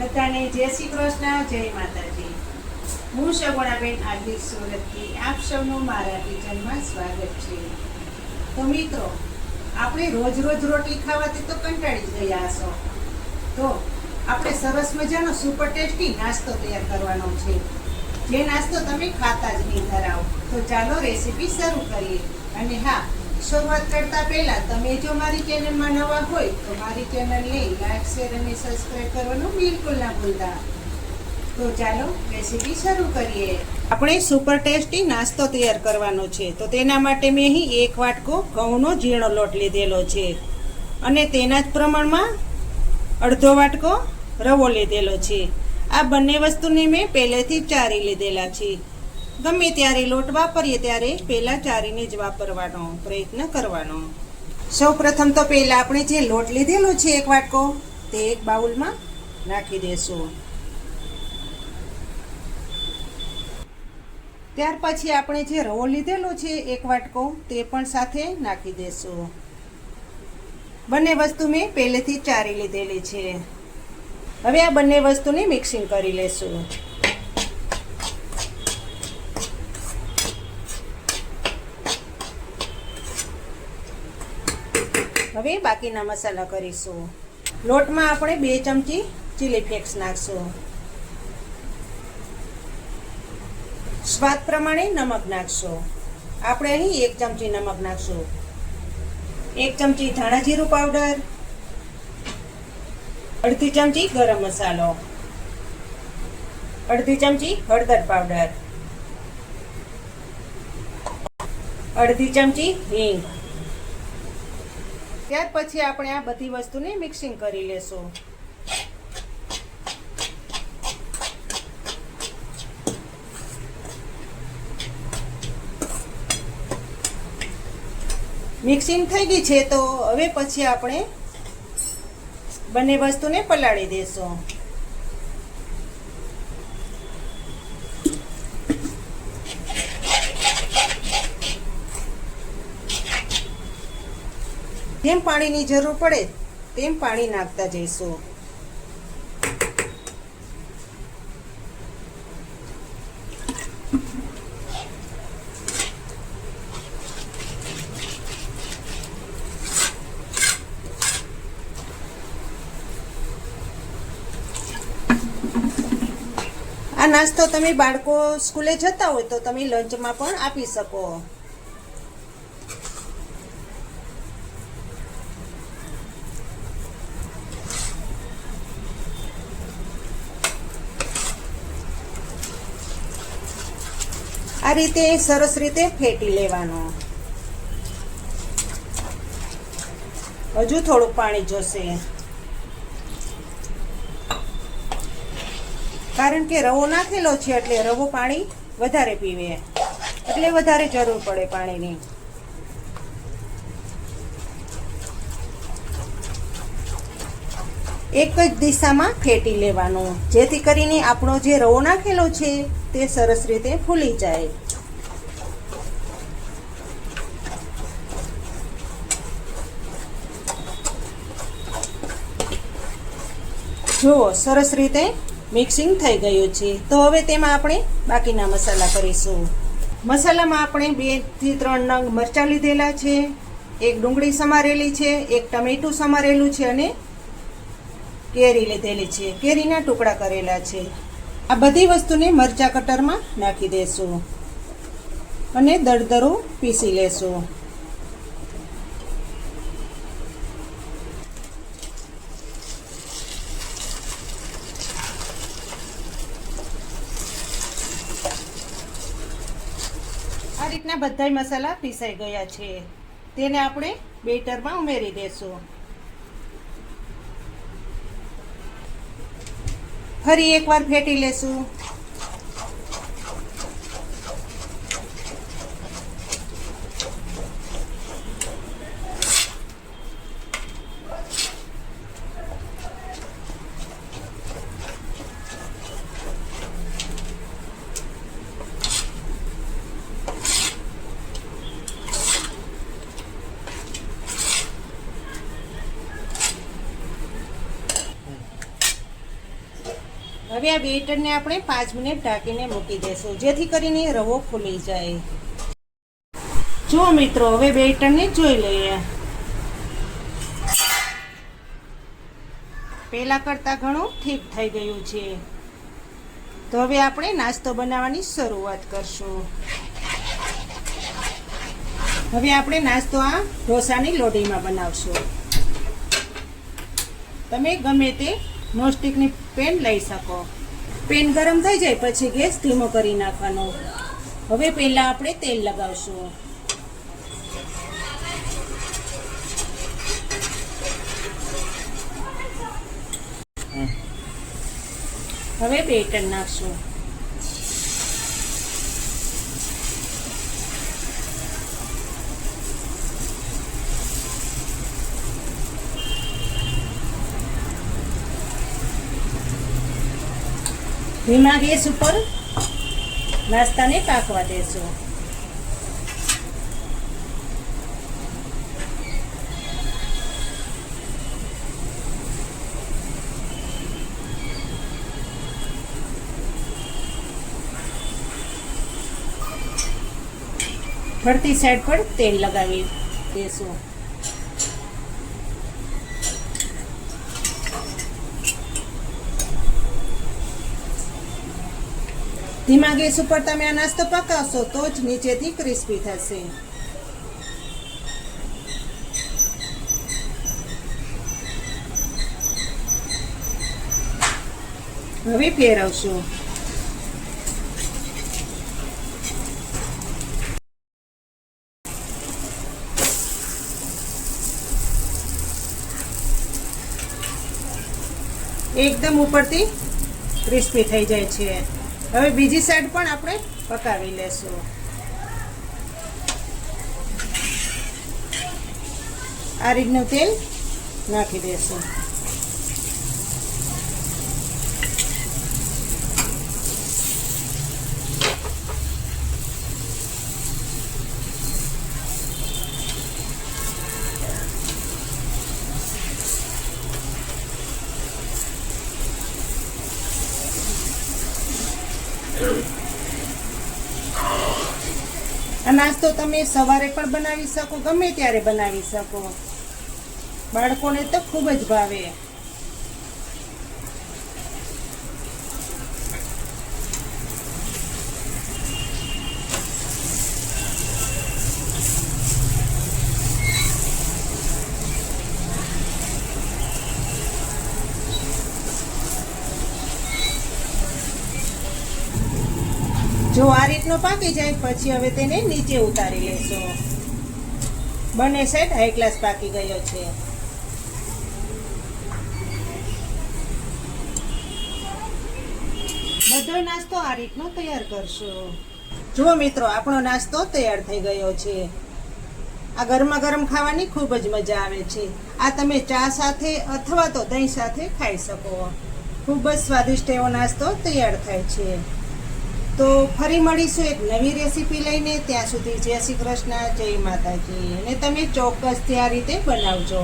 બધાને જય શ્રી કૃષ્ણ, જય માતાજી. હું શગુણાબેન આદિ સુરતથી આપ સૌનું મારા કિચનમાં સ્વાગત છે. તો મિત્રો, આપણે રોજ રોજ રોટલી ખાવાથી તો કંટાળી જ ગયા હશો. તો આપણે સરસ મજાનો સુપર ટેસ્ટી નાસ્તો તૈયાર કરવાનો છે. જે નાસ્તો તમે ખાતા જ નહીં ધરાવો. તો ચાલો રેસીપી શરૂ કરીએ. અને હા, શરૂઆત કરતા પહેલા તમે જો મારી ચેનલમાં નવા હોય તો મારી ચેનલને લાઈક, શેર અને સબસ્ક્રાઇબ કરવાનું બિલકુલ ના ભૂલતા. તો ચાલો રેસીપી શરૂ કરીએ. આપણે સુપર ટેસ્ટી નાસ્તો તૈયાર કરવાનો છે. તો તેના માટે મેં અહીં 1 વાટકો ઘઉંનો ઝીણો લોટ લીધેલો છે અને તેના જ પ્રમાણમાં અડધો વાટકો રવો લીધેલો છે. આ બંને વસ્તુને મેં પહેલેથી ચારી લીધેલા છે. ગમે ત્યારે લોટ વાપરીએ ત્યારે પહેલાં ચારીને જ વાપરવાનો પ્રયત્ન કરવાનો. સૌ પ્રથમ તો પહેલાં આપણે જે લોટ લીધેલો છે 1 વાટકો, તે એક બાઉલમાં નાખી દેશું. ત્યાર પછી આપણે જે રવો લીધેલો છે 1 વાટકો, તે પણ સાથે નાખી દેશું. બંને વસ્તુ મેં પહેલેથી ચારી લીધેલી છે. હવે આ બંને વસ્તુને મિક્સિંગ કરી લેશું. હવે બાકીના મસાલા કરીશું. લોટમાં આપણે 2 ચમચી ચીલી ફ્લેક્સ નાખશું. સ્વાદ પ્રમાણે નમક નાખશું. આપણે અહીં 1 ચમચી નમક નાખશું. 1 ચમચી ધાણા જીરું પાવડર, અડધી ચમચી ગરમ મસાલો, અડધી ચમચી હળદર પાવડર, અડધી ચમચી હિંગ. ત્યાર પછી આપણે આ બધી વસ્તુને મિક્સિંગ કરી લેશું. મિક્સિંગ થઈ ગઈ છે. તો હવે પછી આપણે બંને વસ્તુને પલાળી દેશું. જેમ પાણીની જરૂર પડે તેમ પાણી નાખતા જઈશું. આ નાસ્તો તમે બાળકો સ્કૂલે જતા હોય તો તમે લંચમાં પણ આપી શકો. આ રીતે સરસ રીતે ફેટી લેવાનો. હજુ થોડુંક પાણી જોશે, કારણ કે રવો નાખેલો છે એટલે રવો પાણી વધારે પીવે, એટલે વધારે જરૂર પડે પાણીની. એક જ દિશામાં ફેટી લેવાનું, જેથી કરીને આપણો જે રવો નાખેલો છે તે સરસ રીતે ફૂલી જાય. જુઓ, સરસ રીતે મિક્સિંગ થઈ ગયું છે. તો હવે તેમાં આપણે બાકીના મસાલા કરીશું. મસાલામાં આપણે 2 થી 3 નંગ મરચાં લીધેલા છે, 1 ડુંગળી સમારેલી છે, 1 ટમેટું સમારેલું છે અને કેરી લીધેલી છે. કેરીના ટુકડા કરેલા છે. આ બધી વસ્તુને મરચાં કટરમાં નાખી દેશું અને દરદરું પીસી લેશું. આ રીતના બધા મસાલા પીસાઈ ગયા છે. તેને આપણે બેટરમાં ઉમેરી દેશું. ફરી એકવાર ફેટી લેશું. હવે આ બેટરને આપણે 5 મિનિટ ઢાંકીને મૂકી દેશું, જેથી કરીને રવો ફૂલી જાય. જો મિત્રો, હવે બેટરને જોઈ લઈએ. પહેલા કરતાં ઘણું ઠીક થઈ ગયું છે. તો હવે આપણે નાસ્તો બનાવવાની શરૂઆત કરશું. હવે આપણે નાસ્તો આ ઢોસાની લોઢીમાં બનાવશું. તમે ગમે તે નોનસ્ટિકની પેન લઈ શકો. પેન ગરમ થઈ જાય પછી ગેસ ધીમો કરી નાખવાનો. હવે પહેલાં આપણે તેલ લગાવશું. હવે બેટર નાખશું. ધીમા ગેસ ઉપર નાસ્તાને પાકવા દેશું. ફરતી સાઈડ પર તેલ લગાવી દેશું. ધીમા ગેસ ઉપર તમે આ નાસ્તો પકાવશો તો જ નીચેથી ક્રિસ્પી થશે. હવે ફેરવશું. એકદમ ઉપરથી ક્રિસ્પી થઈ જાય છે. હવે બીજી સાઈડ પણ આપણે પકાવી લેશું. આ રીતનું તેલ નાખી દેશું. આ નાસ્તો તમે સવારે પણ બનાવી શકો, ગમે ત્યારે બનાવી શકો. બાળકોને તો ખૂબ જ ભાવે. જો આ રીતનો પાકી જાય પછી હવે તેને નીચે ઉતારી લેશું. બંને સાઈડ હાઈ ક્લાસ પાકી ગયો છે. બધો નાસ્તો આ રીતનો તૈયાર કરશું. જુઓ મિત્રો, આપણો નાસ્તો તૈયાર થઈ ગયો છે. આ ગરમા ગરમ ખાવાની ખૂબ જ મજા આવે છે. આ તમે ચા સાથે અથવા તો દહીં સાથે ખાઈ શકો. ખૂબ જ સ્વાદિષ્ટ એવો નાસ્તો તૈયાર થાય છે. તો ફરી મળીશું એક નવી રેસીપી લઈને. ત્યાં સુધી જય શ્રી કૃષ્ણ, જય માતાજી. અને તમે ચોક્કસથી આ રીતે બનાવજો.